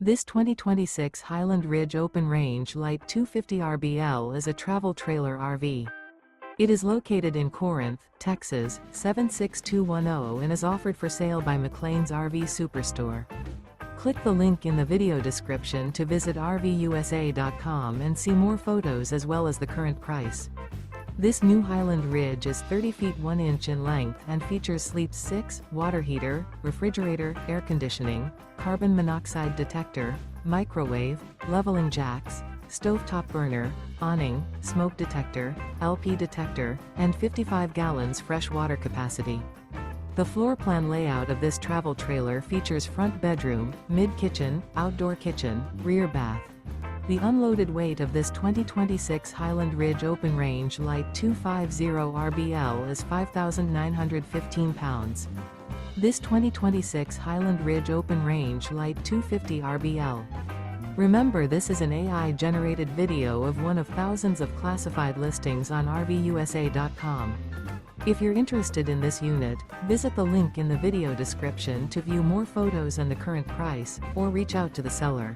This 2026 Highland Ridge Open Range LITE 250 RBL is a travel trailer RV. It is located in Corinth, Texas, 76210 and is offered for sale by McClain's RV Superstore. Click the link in the video description to visit RVUSA.com and see more photos as well as the current price. This new Highland Ridge is 30 feet 1 inch in length and features sleep 6, water heater, refrigerator, air conditioning, carbon monoxide detector, microwave, leveling jacks, stovetop burner, awning, smoke detector, LP detector, and 55 gallons fresh water capacity. The floor plan layout of this travel trailer features front bedroom, mid-kitchen, outdoor kitchen, rear bath. The unloaded weight of this 2026 Highland Ridge Open Range LITE 250 RBL is 5,915 pounds. This 2026 Highland Ridge Open Range LITE 250 RBL. Remember, this is an AI-generated video of one of thousands of classified listings on RVUSA.com. If you're interested in this unit, visit the link in the video description to view more photos and the current price, or reach out to the seller.